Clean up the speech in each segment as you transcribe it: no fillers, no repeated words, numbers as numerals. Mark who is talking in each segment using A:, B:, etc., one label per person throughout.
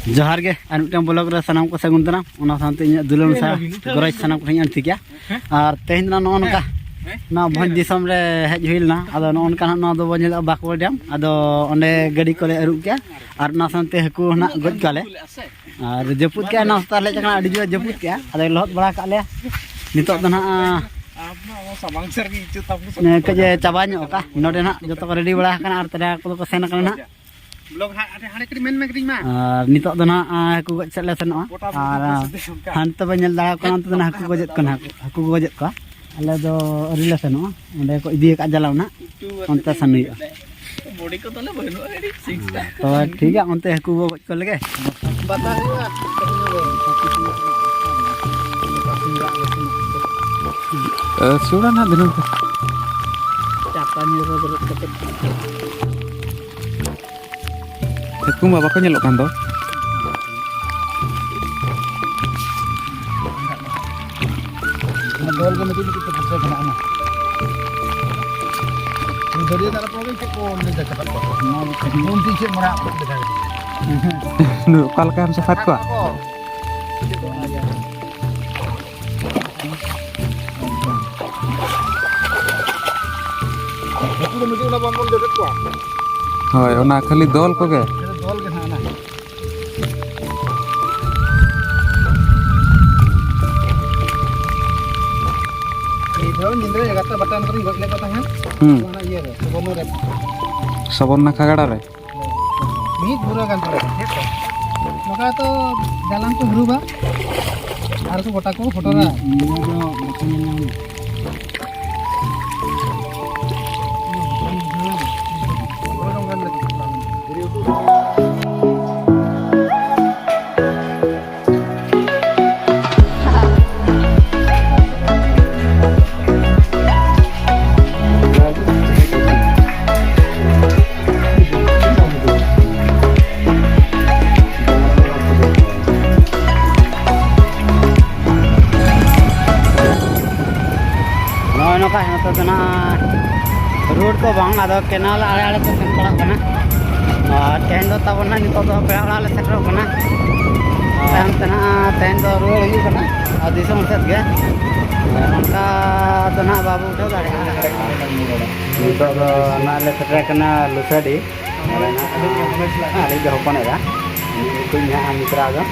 A: जोहार गे और मिट्टन ब्लॉग रे सनाम को सगुन दाराम ओना सानते इᱧ दुलाम सा गरज सनाम को इन ठीक और तेहन ना नो नका ना भंज दिसम रे हेज हुइलना आदो नो अनका ना दो बनेल बाकवल डैम आदो ओंडे गाड़ी कोले अरुब के और ना सानते हकु ना गज काले और जपुत के ना ताले चकना अडी जो जपुत के आदो लहत बड़ा काले नितो द ना
B: सामांग सर की इज्जत आपको
A: ने कजे चाबा नो का नोडे ना जतो को रेडी बड़ा कना और तरा को सेन कना ना
B: ब्लॉग हाने करी मेन मेकरिंग मा
A: नितो द ना हकु गज चले सेनो और हानते बनेल दाड़ा को अंत ना हकु गजत कना हकु गजत को अले दो रिले सेनो ओंडे को इदी का जलावना ओंते सनुय
B: बॉडी को तले बनो रेडी 6 का
A: तो ठीक है ओंते हकु गज को लगे
B: बता
C: सुड़ा ना दिनों को
A: चापानी रो कते
C: हकु मा बाको नेलो कान दो
A: डोल के मती की तो बना ना दरिया दारा प्रोग्राम के को ले जा सकत को नोन पीछे मरा देखा
C: नु कल का हम सफात को
B: पूरा मुझे ना बंगल देखत को
C: होय ओना खाली दल को गे
A: डोल के ना इधर निंद्रे जगत बटन करी गले को तहां ओना ये रे सबनो रे
C: सबन ना खागड़ा रे
A: मी पूरा गान पड़े मका तो जालान को भरुबा आर को गोटा को फोटो रा नोका नतो तना रोड को बांग आदो केनाल आड़े आड़े को सेन पड़ा कना और तेहन दो तबना नितो दो पेड़ा वाला सेटरो कना ताम तना तेहन दो रोड हुई कना और दिसम सेट गे उनका तना बाबू उठो दाड़े नितो दो नाले सेटरा कना लुसडी ना आले जो होपनेरा कुnya मित्रा दो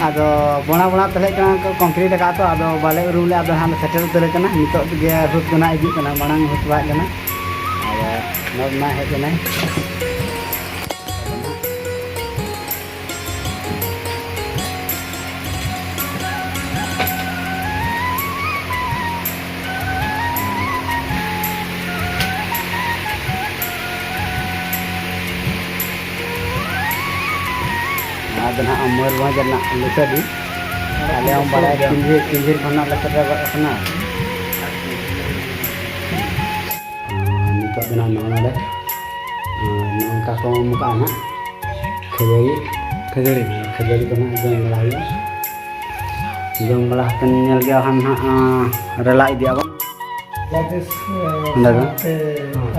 A: आदो बना बना तले का कंक्रीट का तो आदो बाले रूम ले आदो हम सेटल तले कना नितो गे हुत कना इजी कना मांग हुत बा कना आदो नब ना हे कना adana amor wajana lusadi ale am bala kinjir khana lakata khana nitok dana nona de nongka ko muka na khajari kana jong bala kan nyel ge han rela idi aba
D: that is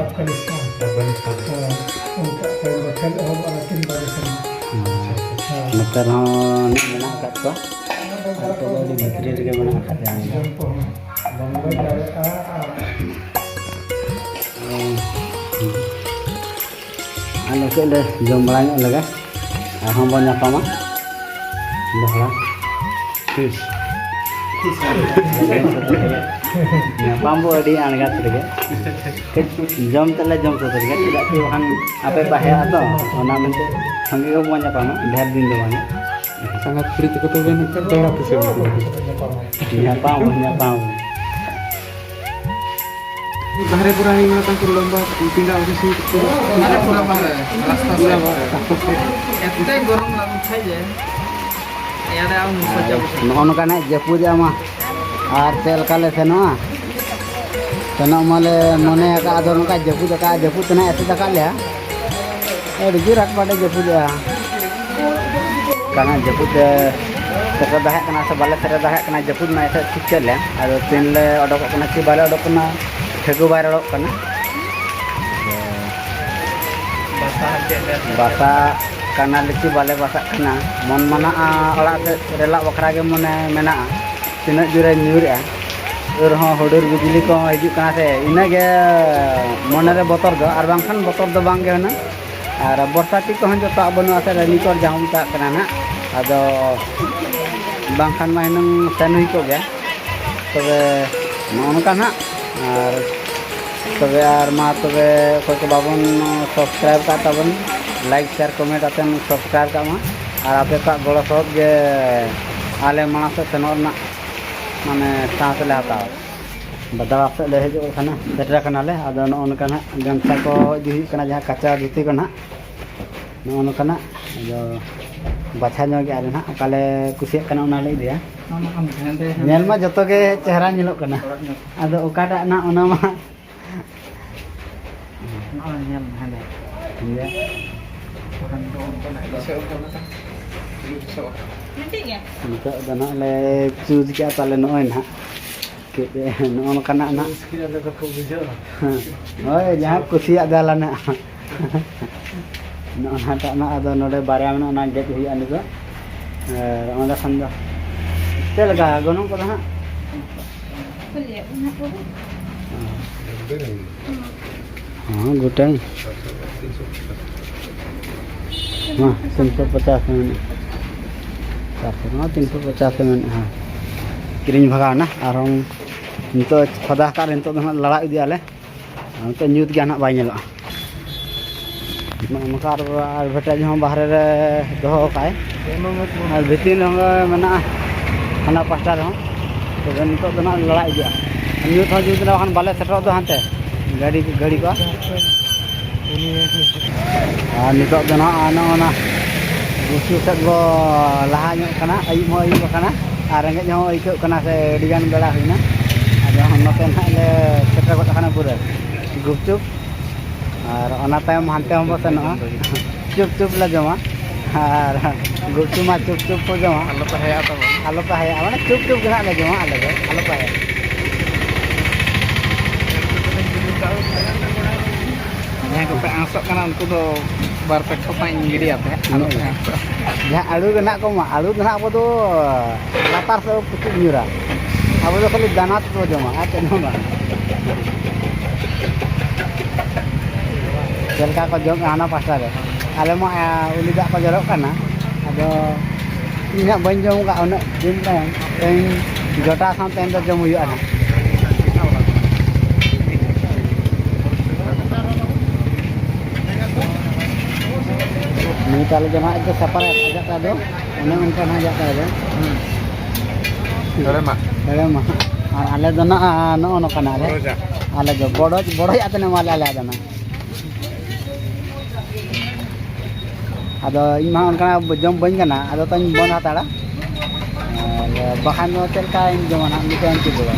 D: Afghanistan untuk perubahan orang Afghanistan
A: नतर हन मना काट को तो दी भितरी रे मना काट जाने आले के ले जम बड़ा लगा हम बन पामा बहला फिश पाम्बो अडी आनगा तरेगे जम तले जम तो तरेगे चिदा कि वहान आपे बाहे आतो ओना मेनते संगे को बन पामा ढेर दिन दो माने
C: sangat free to to ben kan tera to se
A: nya palm
C: bahare pura ni na tan lomba pindah ke sini
B: पूरा बाहर रास्ता पूरा बाहर एते गरम लागु खाइ जे याडे आ मुसा जाबो
A: नोन काने जपुजा मा आर तेल काले सेनो तनो माले मने का आदर का जपुत ना ऐसे तका ले ए गिराट बाडे जपुजा kana jeput sera dahak kana se bale sera dahak kana jeput na ese ठीक ले आरो तीन ले odok kana ki bale odok kana ठेगु बार odok kana basa काना लिची बाले बासा कना मन मना अड़ा से रेला बखरा के मने मेना तीना जुरे न्यूरे और हाँ हुडुर बिजली को हिजू कना से इना के मने रे बतर दो और बांखान बतर दो बांगे ना और बरसाती को हम जो ता बनु आसे रेनिकोर जाहम ता कना ना आदो बांखान मा हिनंग सेन हुई को गया तबे नोनका ना और तबे और मा तबे कोई को बाबन सब्सक्राइब का तबन लाइक शेयर कमेंट आते सब्सक्राइब का मा और आपे का गड़ो सब जे आले माना से सेनोर ना माने सांस ले आता बदला से ले हजो खाना सेटरा कना ले आदो नोनका ना गमछा को इदी कना जहां कच्चा धुती को ना नोनका ना जो बाछा नो के आले ना काले कुसिया कना उना ले दिया नेल मा जतो के चेहरा नेलो कना आदो ओकाटा ना ओना मा नेल हाले ya Untuk dana le cuci ke atale noin ha ke non kana na oi jaha kusiak dalan na non hata na ado node barya na na get hui anu ko onda sanda tel ga gonong ko ha हाँ गोटाई हाँ 350 में 350 में हाँ किरिंग भगा ना और हम तो खदा का तो लड़ा इदी आले तो न्यूज के ना बाय नेलो नका एडवर्टाइज हम बाहर रे दोहो काय और भितिन हम मना हना पास्टा रे तो नितो तो ना लड़ा इदी न्यूज हो जुद ना खान बाले सेटरो दो हांते गाड़ी का नितो दना आना गुसु सग गो लाहा ᱧᱚᱜ kana ayub ho ayub kana ar rengej ho ikeu kana se digan bela huina ado note na le setra got kana pura gupchup ar ona tayom hante hom senoa chup chup la joma ar gupchup ma chup chup ko joma alo pa haya mane chup chup gena la joma alo pa haya yang ko pe asok kana unku do bar pek ko pain gidi apa ya alu kena ko ma alu kena apa do latar se pucuk nyura apa do kali danat to joma ate no ba jelka ko jom ana pasta re ale ma uli dak ko jorok kana ado inya ban jom ka ona din kan en jota sam ten do jom yu ana ini kalau jemaah itu separate ajak kado, ini mungkin ajak kado. Kalau mah, ale dona no kana ale, ale jo bodoh ya tene male ale dona. Ado imah kana jom ban kana, ado tan bon hatara. Bahan hotel ka in jom na mitan ki bola.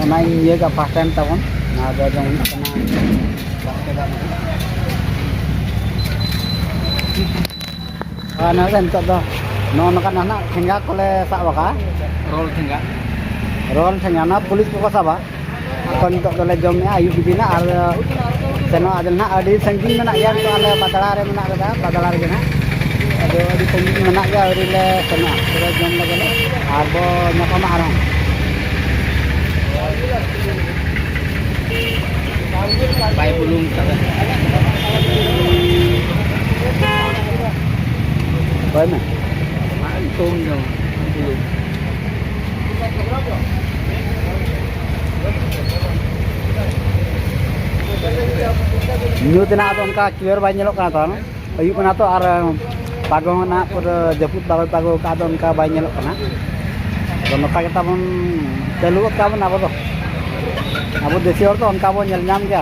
A: Nah ini juga pas time tahun, nah ada yang kena nah kan contoh, non kan anak hingga kole sak waka, roll hingga na polis pokok sabah, kon untuk kole jomnya ayu bibina ada seno ada na ada sengking mana yang tu ada badalare mana ada badalare gina, ada di sengking mana ya ada le seno, kole jom lagi le, arbo nyakama arang. Baik belum kata. Baik mana? Tôm dong belum. New tina tu uनका clear bayi nyelok kana tu, ayub kana tu ar pago na pur jeput pago ka tu uनका bayi nyelok kana. Kalau kita pun terlalu apa pun apa tu. Abu desi orang tu uनका pun nyel nyam क्या